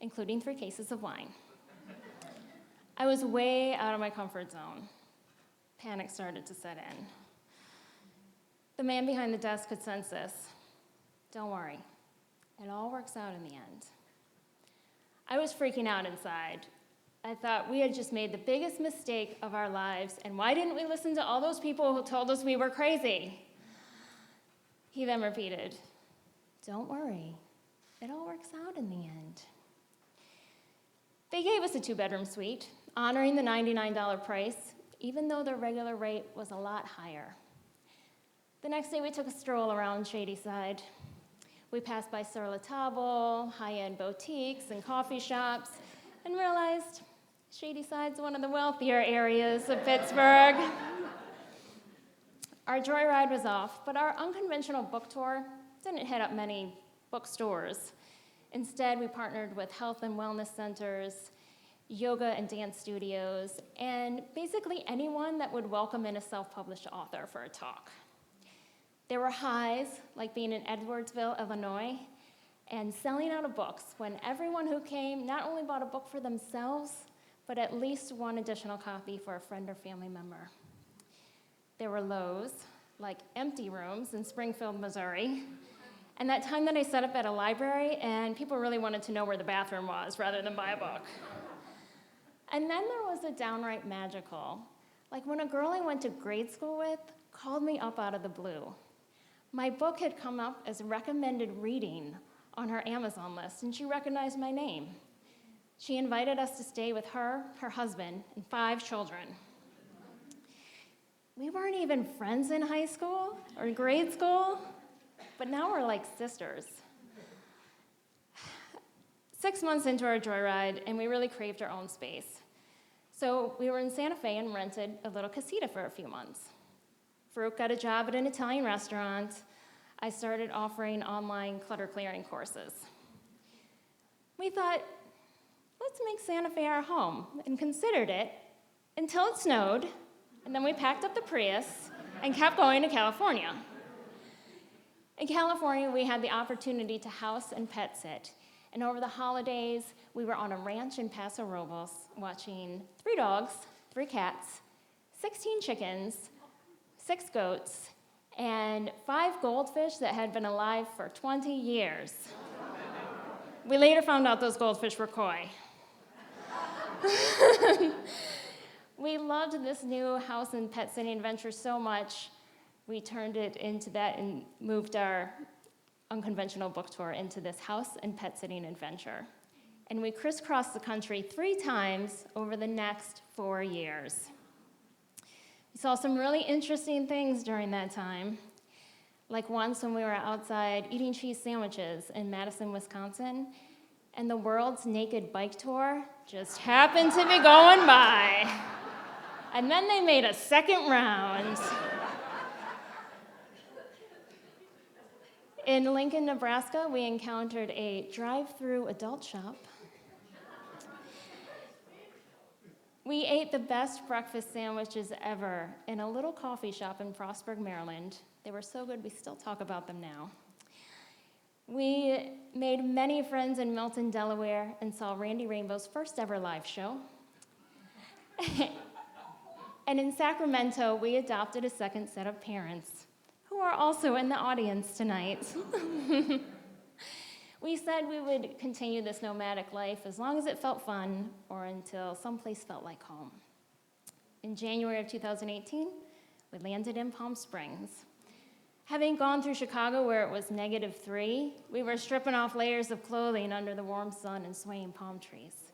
including 3 cases of wine. I was way out of my comfort zone. Panic started to set in. The man behind the desk could sense this. Don't worry, it all works out in the end. I was freaking out inside. I thought we had just made the biggest mistake of our lives, and why didn't we listen to all those people who told us we were crazy? He then repeated, don't worry, it all works out in the end. They gave us a 2-bedroom suite, honoring the $99 price, even though the regular rate was a lot higher. The next day we took a stroll around Shadyside. We passed by Sur La Table, high-end boutiques and coffee shops, and realized Shadyside's one of the wealthier areas of Pittsburgh. Our joyride was off, but our unconventional book tour didn't hit up many bookstores. Instead, we partnered with health and wellness centers, yoga and dance studios, and basically anyone that would welcome in a self-published author for a talk. There were highs, like being in Edwardsville, Illinois, and selling out of books when everyone who came not only bought a book for themselves, but at least one additional copy for a friend or family member. There were lows, like empty rooms in Springfield, Missouri, and that time that I set up at a library and people really wanted to know where the bathroom was rather than buy a book. And then there was the downright magical, like when a girl I went to grade school with called me up out of the blue. My book had come up as recommended reading on her Amazon list, and she recognized my name. She invited us to stay with her, her husband, and 5 children. We weren't even friends in high school or grade school, but now we're like sisters. 6 months into our joyride, and we really craved our own space. So we were in Santa Fe and rented a little casita for a few months. Farouk got a job at an Italian restaurant. I started offering online clutter clearing courses. We thought, let's make Santa Fe our home, and considered it until it snowed, and then we packed up the Prius and kept going to California. In California, we had the opportunity to house and pet sit, and over the holidays, we were on a ranch in Paso Robles watching 3 dogs, 3 cats, 16 chickens, 6 goats, and 5 goldfish that had been alive for 20 years. We later found out those goldfish were koi. We loved this new house and pet sitting adventure so much, we turned it into that and moved our unconventional book tour into this house and pet sitting adventure. And we crisscrossed the country 3 times over the next 4 years. We saw some really interesting things during that time, like once when we were outside eating cheese sandwiches in Madison, Wisconsin, and the world's naked bike tour just happened to be going by. And then they made a second round. In Lincoln, Nebraska, we encountered a drive-through adult shop. We ate the best breakfast sandwiches ever in a little coffee shop in Frostburg, Maryland. They were so good, we still talk about them now. We made many friends in Milton, Delaware, and saw Randy Rainbow's first ever live show. And in Sacramento, we adopted a second set of parents, who are also in the audience tonight. We said we would continue this nomadic life as long as it felt fun or until someplace felt like home. In January of 2018, we landed in Palm Springs. Having gone through Chicago where it was -3, we were stripping off layers of clothing under the warm sun and swaying palm trees.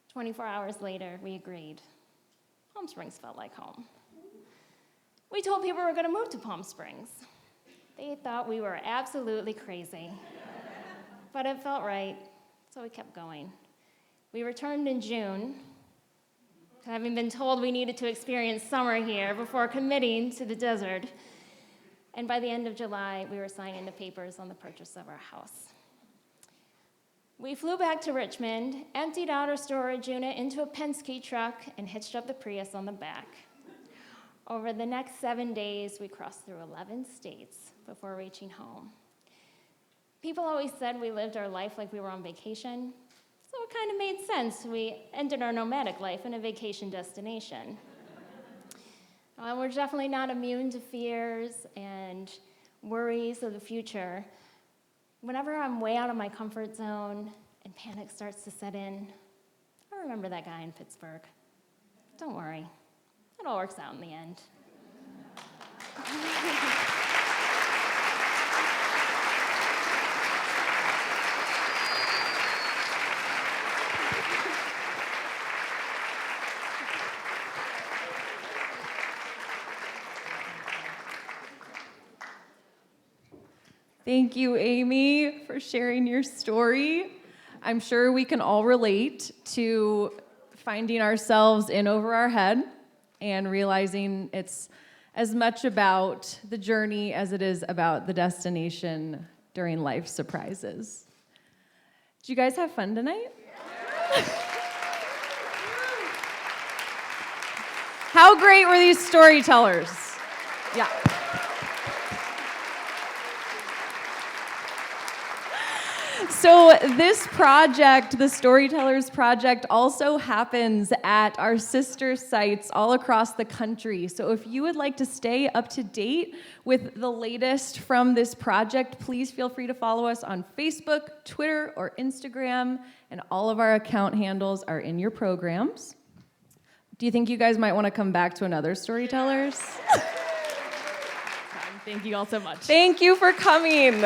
24 hours later, we agreed. Palm Springs felt like home. We told people we were going to move to Palm Springs. They thought we were absolutely crazy. But it felt right, so we kept going. We returned in June, having been told we needed to experience summer here before committing to the desert. And by the end of July, we were signing the papers on the purchase of our house. We flew back to Richmond, emptied out our storage unit into a Penske truck, and hitched up the Prius on the back. Over the next 7 days, we crossed through 11 states before reaching home. People always said we lived our life like we were on vacation, so it kind of made sense. We ended our nomadic life in a vacation destination. We're definitely not immune to fears and worries of the future. Whenever I'm way out of my comfort zone and panic starts to set in, I remember that guy in Pittsburgh. Don't worry, it all works out in the end. Thank you, Amy, for sharing your story. I'm sure we can all relate to finding ourselves in over our head and realizing it's as much about the journey as it is about the destination during life surprises. Did you guys have fun tonight? How great were these storytellers? Yeah. So this project, the Storytellers project, also happens at our sister sites all across the country. So if you would like to stay up to date with the latest from this project, please feel free to follow us on Facebook, Twitter, or Instagram, and all of our account handles are in your programs. Do you think you guys might want to come back to another Storytellers? Thank you all so much. Thank you for coming.